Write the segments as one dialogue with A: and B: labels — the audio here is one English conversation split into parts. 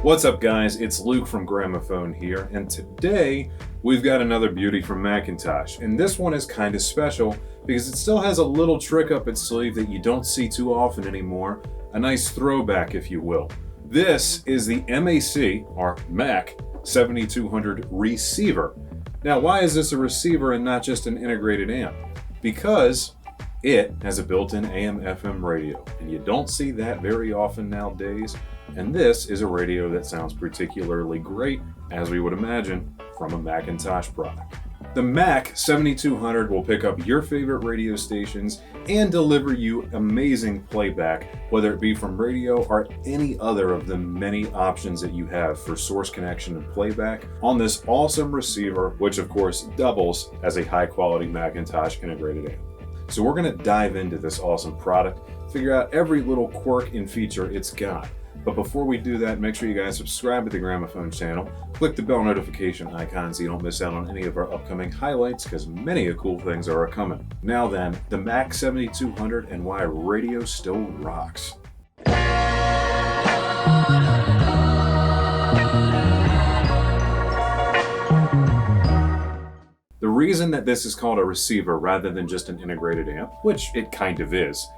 A: What's up guys, it's Luke from Gramophone here, and today we've got another beauty from Mcintosh, and this one is kind of special because it still has a little trick up its sleeve that you don't see too often anymore, a nice throwback if you will. This is the MAC, or MAC7200 Receiver. Now why is this a receiver and not just an integrated amp? Because it has a built-in AM/FM radio, and you don't see that very often nowadays. And this is a radio that sounds particularly great, as we would imagine, from a Mcintosh product. The MAC7200 will pick up your favorite radio stations and deliver you amazing playback, whether it be from radio or any other of the many options that you have for source connection and playback on this awesome receiver, which of course doubles as a high-quality Mcintosh integrated amp. So we're going to dive into this awesome product, figure out every little quirk and feature it's got. But before we do that, make sure you guys subscribe to the Gramophone channel, click the bell notification icon so you don't miss out on any of our upcoming highlights, because many cool things are coming. Now then, the MAC7200 and why radio still rocks. The reason that this is called a receiver rather than just an integrated amp, which it kind of is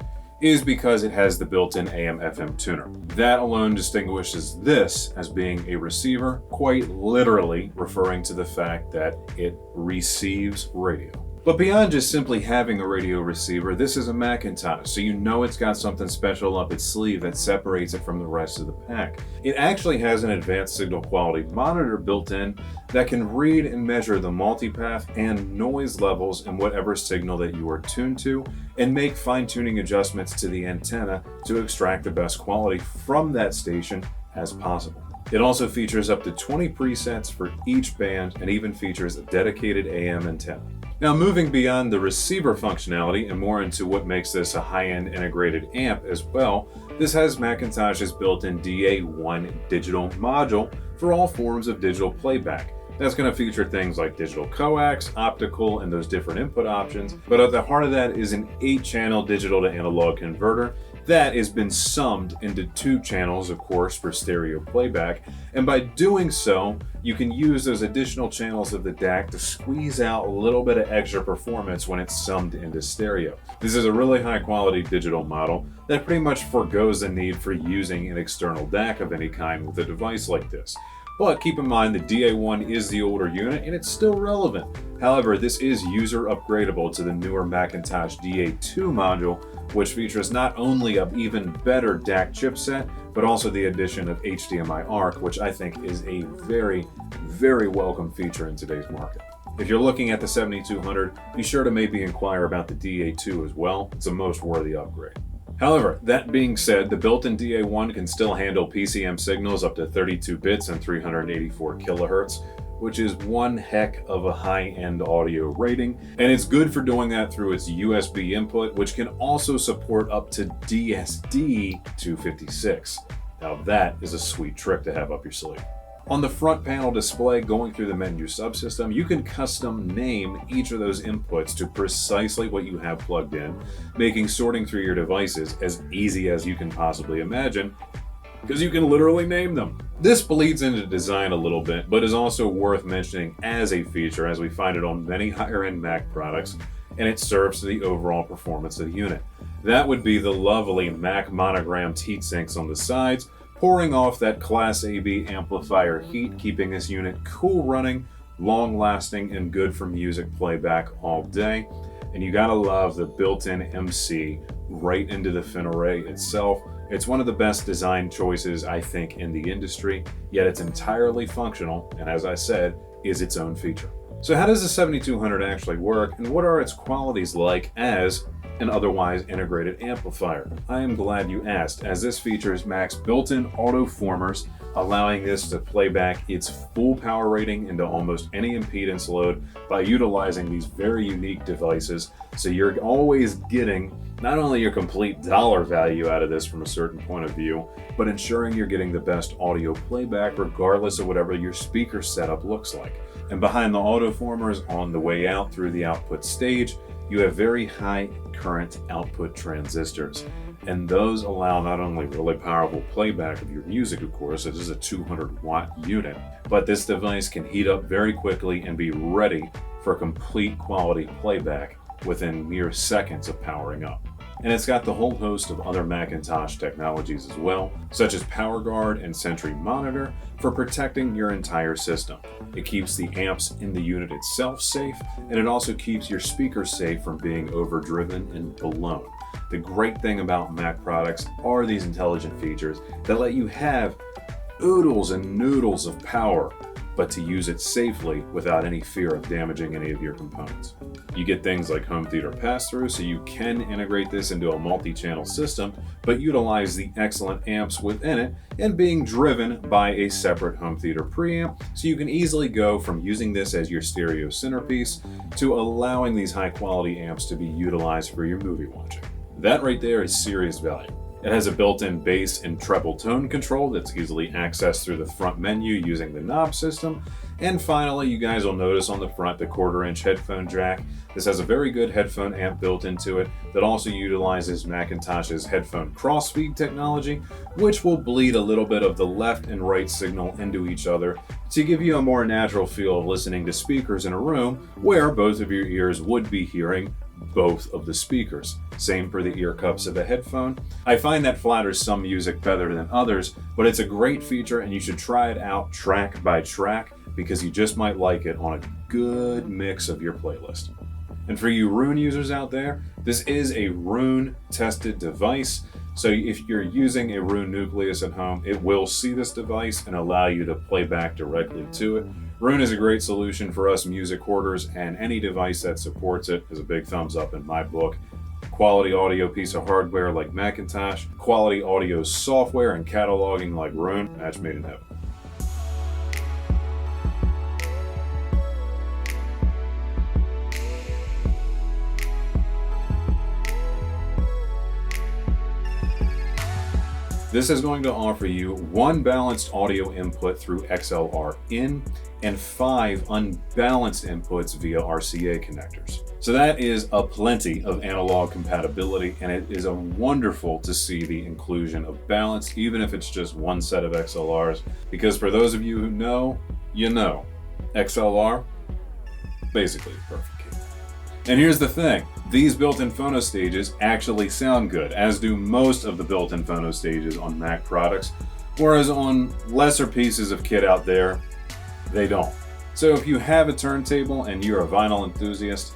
A: because it has the built-in AM/FM tuner. That alone distinguishes this as being a receiver, quite literally referring to the fact that it receives radio. But beyond just simply having a radio receiver, this is a Mcintosh, so you know it's got something special up its sleeve that separates it from the rest of the pack. It actually has an advanced signal quality monitor built in that can read and measure the multipath and noise levels in whatever signal that you are tuned to, and make fine-tuning adjustments to the antenna to extract the best quality from that station as possible. It also features up to 20 presets for each band and even features a dedicated AM antenna. Now moving beyond the receiver functionality and more into what makes this a high-end integrated amp as well, this has Mcintosh's built-in DA1 digital module for all forms of digital playback. That's going to feature things like digital coax, optical, and those different input options. But at the heart of that is an 8-channel digital to analog converter that has been summed into 2 channels, of course, for stereo playback. And by doing so, you can use those additional channels of the DAC to squeeze out a little bit of extra performance when it's summed into stereo. This is a really high quality digital model that pretty much forgoes the need for using an external DAC of any kind with a device like this. But keep in mind the DA1 is the older unit and it's still relevant. However, this is user upgradable to the newer Mcintosh DA2 module, which features not only an even better DAC chipset, but also the addition of HDMI ARC, which I think is a very, very welcome feature in today's market. If you're looking at the 7200, be sure to maybe inquire about the DA2 as well. It's a most worthy upgrade. However, that being said, the built-in DA1 can still handle PCM signals up to 32 bits and 384 kilohertz, which is one heck of a high-end audio rating, and it's good for doing that through its USB input, which can also support up to DSD 256. Now that is a sweet trick to have up your sleeve. On the front panel display going through the menu subsystem, you can custom name each of those inputs to precisely what you have plugged in, making sorting through your devices as easy as you can possibly imagine, because you can literally name them. This bleeds into design a little bit, but is also worth mentioning as a feature, as we find it on many higher-end Mac products, and it serves to the overall performance of the unit. That would be the lovely Mac monogrammed heatsinks on the sides, pouring off that Class AB amplifier heat, keeping this unit cool running, long lasting, and good for music playback all day. And you gotta love the built-in MC right into the fin array itself. It's one of the best design choices I think in the industry, yet it's entirely functional, and as I said, is its own feature. So how does the 7200 actually work, and what are its qualities like as an otherwise integrated amplifier? I am glad you asked, as this features Mac's built-in Autoformers, allowing this to play back its full power rating into almost any impedance load by utilizing these very unique devices. So you're always getting not only your complete dollar value out of this from a certain point of view, but ensuring you're getting the best audio playback regardless of whatever your speaker setup looks like. And behind the Autoformers on the way out through the output stage, you have very high current output transistors. And those allow not only really powerful playback of your music, of course, it is a 200-watt unit, but this device can heat up very quickly and be ready for complete quality playback within mere seconds of powering up. And it's got the whole host of other Mcintosh technologies as well, such as PowerGuard and Sentry Monitor for protecting your entire system. It keeps the amps in the unit itself safe, and it also keeps your speakers safe from being overdriven and blown. The great thing about Mac products are these intelligent features that let you have oodles and noodles of power, but to use it safely without any fear of damaging any of your components. You get things like home theater pass-through, so you can integrate this into a multi-channel system, but utilize the excellent amps within it and being driven by a separate home theater preamp, so you can easily go from using this as your stereo centerpiece to allowing these high-quality amps to be utilized for your movie watching. That right there is serious value. It has a built-in bass and treble tone control that's easily accessed through the front menu using the knob system. And finally, you guys will notice on the front the 1/4-inch headphone jack. This has a very good headphone amp built into it that also utilizes Mcintosh's headphone Crossfeed technology, which will bleed a little bit of the left and right signal into each other to give you a more natural feel of listening to speakers in a room where both of your ears would be hearing both of the speakers. Same for the ear cups of a headphone. I find that flatters some music better than others, but it's a great feature and you should try it out track by track because you just might like it on a good mix of your playlist. And for you Roon users out there, this is a Roon Tested device. So if you're using a Roon Nucleus at home, it will see this device and allow you to play back directly to it. Roon is a great solution for us music hoarders, and any device that supports it is a big thumbs up in my book. Quality audio piece of hardware like Macintosh, quality audio software and cataloging like Roon, match made in heaven. This is going to offer you 1 balanced audio input through XLR in and 5 unbalanced inputs via RCA connectors. So that is a plenty of analog compatibility, and it is wonderful to see the inclusion of balance, even if it's just one set of XLRs, because for those of you who know, you know, XLR, basically perfect. And here's the thing, these built-in phono stages actually sound good, as do most of the built-in phono stages on Mac products, whereas on lesser pieces of kit out there, they don't. So if you have a turntable and you're a vinyl enthusiast,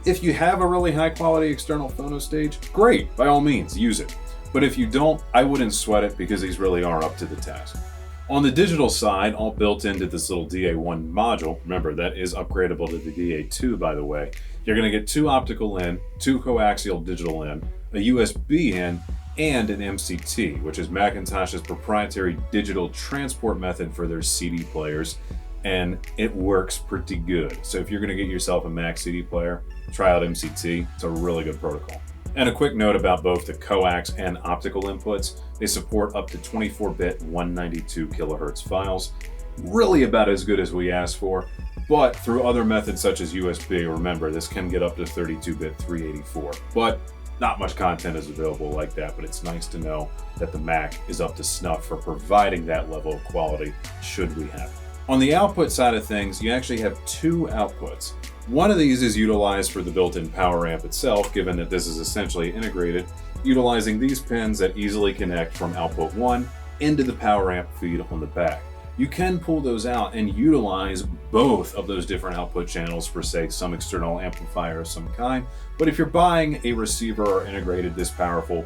A: if you have a really high-quality external phono stage, great, by all means, use it. But if you don't, I wouldn't sweat it because these really are up to the task. On the digital side, all built into this little DA1 module, remember that is upgradable to the DA2 by the way, you're going to get 2 optical in, 2 coaxial digital in, a USB in, and an MCT, which is Macintosh's proprietary digital transport method for their CD players, and it works pretty good. So if you're going to get yourself a Mac CD player, try out MCT, it's a really good protocol. And a quick note about both the coax and optical inputs, they support up to 24-bit 192 kilohertz files, really about as good as we asked for, but through other methods such as USB, remember this can get up to 32-bit 384, but not much content is available like that, but it's nice to know that the Mac is up to snuff for providing that level of quality should we have it. On the output side of things, you actually have 2 outputs. One of these is utilized for the built-in power amp itself, given that this is essentially integrated, utilizing these pins that easily connect from output 1 into the power amp feed on the back. You can pull those out and utilize both of those different output channels for, say, some external amplifier of some kind, but if you're buying a receiver or integrated this powerful,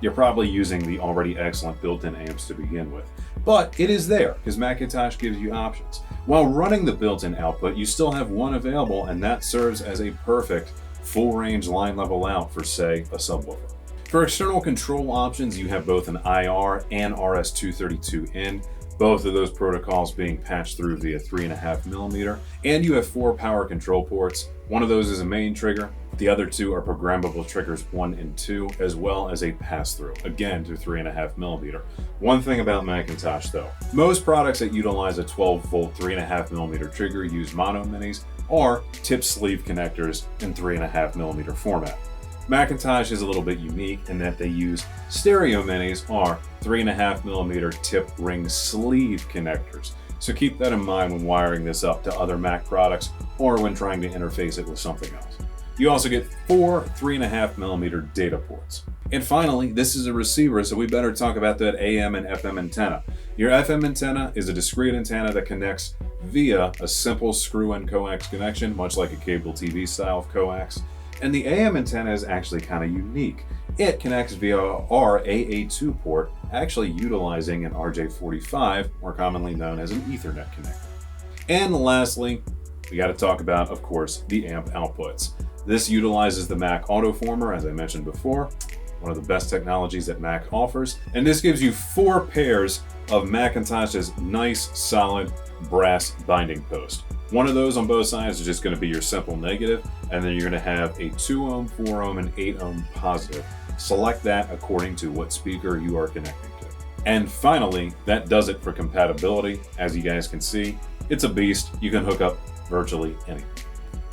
A: you're probably using the already excellent built-in amps to begin with. But it is there, because Macintosh gives you options. While running the built-in output, you still have one available, and that serves as a perfect full-range line level out for, say, a subwoofer. For external control options, you have both an IR and RS-232 in, both of those protocols being patched through via 3.5mm, and you have 4 power control ports. One of those is a main trigger, the other 2 are programmable triggers 1 and 2, as well as a pass-through, again through 3.5mm. One thing about Macintosh though, most products that utilize a 12-volt 3.5mm trigger use mono minis or tip sleeve connectors in 3.5mm format. Mcintosh is a little bit unique in that they use stereo minis or 3.5mm tip ring sleeve connectors. So keep that in mind when wiring this up to other Mac products or when trying to interface it with something else. You also get 4 3.5mm data ports. And finally, this is a receiver, so we better talk about that AM and FM antenna. Your FM antenna is a discrete antenna that connects via a simple screw-in coax connection, much like a cable TV style of coax. And the AM antenna is actually kind of unique. It connects via our AA2 port, actually utilizing an RJ45, more commonly known as an Ethernet connector. And lastly, we got to talk about, of course, the amp outputs. This utilizes the MAC Autoformer, as I mentioned before, one of the best technologies that Mac offers. And this gives you 4 pairs of Mcintosh's nice, solid brass binding post. One of those on both sides is just going to be your simple negative, and then you're going to have a 2 ohm, 4 ohm, and 8 ohm positive. Select that according to what speaker you are connecting to. And finally, that does it for compatibility. As you guys can see, it's a beast. You can hook up virtually anything.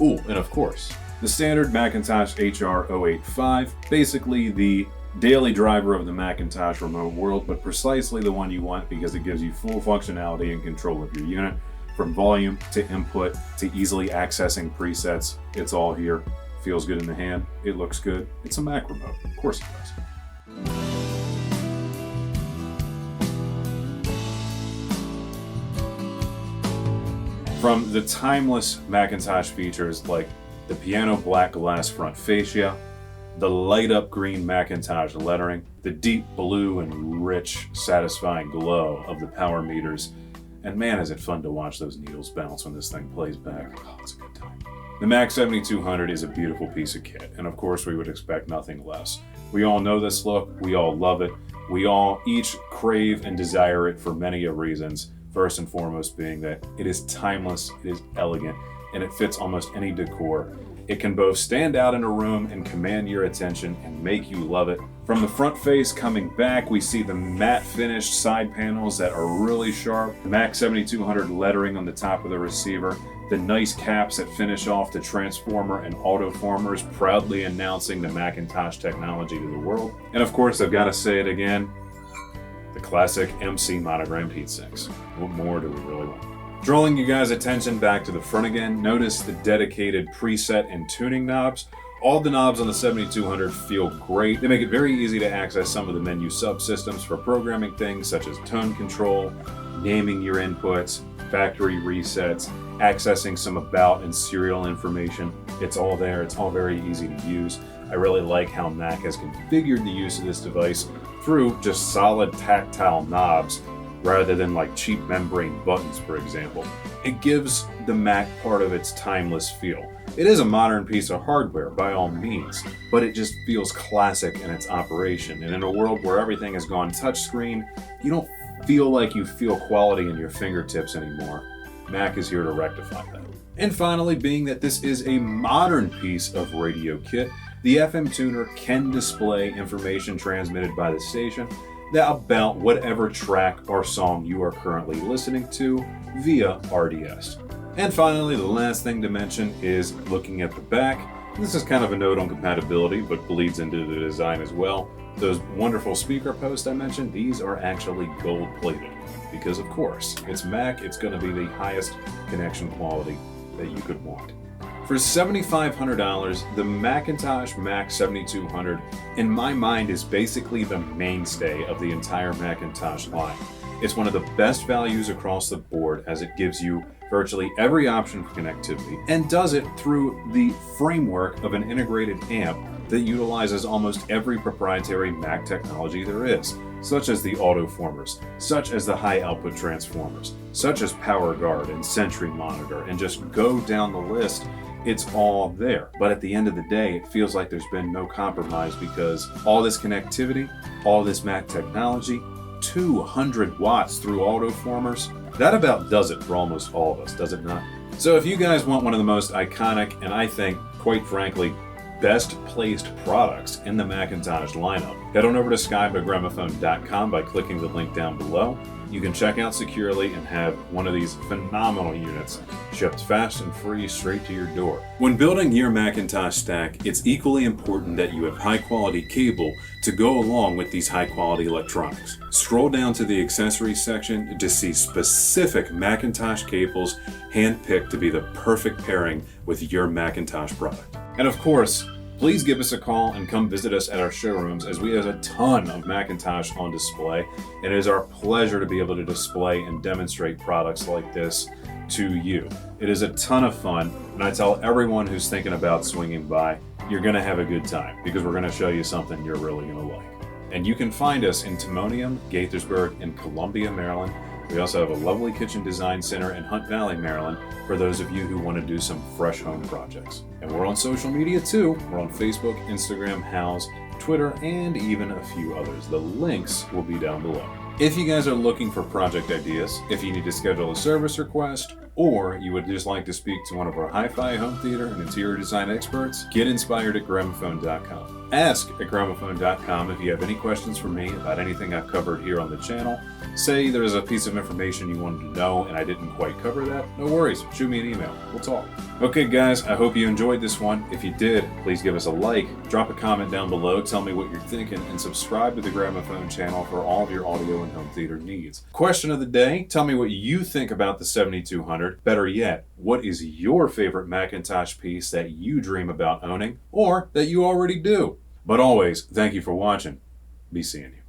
A: Ooh, and of course, the standard Mcintosh HR085, basically the daily driver of the Mcintosh remote world, but precisely the one you want because it gives you full functionality and control of your unit. From volume to input to easily accessing presets, it's all here. Feels good in the hand, it looks good. It's a Mac remote, of course it does. From the timeless Mcintosh features like the piano black glass front fascia, the light up green Mcintosh lettering, the deep blue and rich, satisfying glow of the power meters, and man, is it fun to watch those needles bounce when this thing plays back. Oh, it's a good time. The MAC7200 is a beautiful piece of kit, and of course we would expect nothing less. We all know this look, we all love it, we all each crave and desire it for many reasons, first and foremost being that it is timeless, it is elegant, and it fits almost any decor. It can both stand out in a room and command your attention and make you love it. From the front face coming back, we see the matte finished side panels that are really sharp, the MAC7200 lettering on the top of the receiver, the nice caps that finish off the transformer and autoformers, proudly announcing the Mcintosh technology to the world. And of course, I've got to say it again, the classic MC monogrammed heatsinks. What more do we really want? Drawing you guys' attention back to the front again, notice the dedicated preset and tuning knobs. All the knobs on the 7200 feel great. They make it very easy to access some of the menu subsystems for programming things such as tone control, naming your inputs, factory resets, accessing some about and serial information. It's all there, it's all very easy to use. I really like how Mac has configured the use of this device through just solid tactile knobs rather than like cheap membrane buttons, for example. It gives the Mac part of its timeless feel. It is a modern piece of hardware by all means, but it just feels classic in its operation. And in a world where everything has gone touchscreen, you don't feel like you feel quality in your fingertips anymore. Mac is here to rectify that. And finally, being that this is a modern piece of radio kit, the FM tuner can display information transmitted by the station about whatever track or song you are currently listening to via RDS. And finally, the last thing to mention is looking at the back. This is kind of a note on compatibility, but bleeds into the design as well. Those wonderful speaker posts I mentioned, these are actually gold plated. Because of course, it's Mac, it's going to be the highest connection quality that you could want. For $7,500, the Mcintosh MAC7200, in my mind, is basically the mainstay of the entire Mcintosh line. It's one of the best values across the board as it gives you virtually every option for connectivity and does it through the framework of an integrated amp that utilizes almost every proprietary Mac technology there is, such as the Autoformers, such as the high output transformers, such as PowerGuard and Sentry Monitor, and just go down the list. It's all there. But at the end of the day, it feels like there's been no compromise because all this connectivity, all this Mac technology, 200 watts through Autoformers, that about does it for almost all of us, does it not? So if you guys want one of the most iconic and I think, quite frankly, best placed products in the Mcintosh lineup, head on over to SkyByGramophone.com by clicking the link down below. you can check out securely and have one of these phenomenal units shipped fast and free straight to your door. When building your Macintosh stack, it's equally important that you have high quality cable to go along with these high quality electronics. Scroll down to the accessories section to see specific Macintosh cables handpicked to be the perfect pairing with your Macintosh product. And of course, please give us a call and come visit us at our showrooms, as we have a ton of Macintosh on display, and it is our pleasure to be able to display and demonstrate products like this to you. It is a ton of fun, and I tell everyone who's thinking about swinging by, you're going to have a good time because we're going to show you something you're really going to like. And you can find us in Timonium, Gaithersburg, and Columbia, Maryland. We also have a lovely kitchen design center in Hunt Valley, Maryland, for those of you who want to do some fresh home projects. And we're on social media too. We're on Facebook, Instagram, Houzz, Twitter, and even a few others. The links will be down below. If you guys are looking for project ideas, if you need to schedule a service request, or you would just like to speak to one of our hi-fi, home theater, and interior design experts, get inspired at Gramophone.com. Ask at Gramophone.com if you have any questions for me about anything I've covered here on the channel. Say there's a piece of information you wanted to know and I didn't quite cover that. No worries, shoot me an email. We'll talk. Okay guys, I hope you enjoyed this one. If you did, please give us a like, drop a comment down below, tell me what you're thinking, and subscribe to the Gramophone channel for all of your audio and home theater needs. Question of the day, tell me what you think about the 7200. Better yet, what is your favorite Macintosh piece that you dream about owning, or that you already do? But always, thank you for watching. Be seeing you.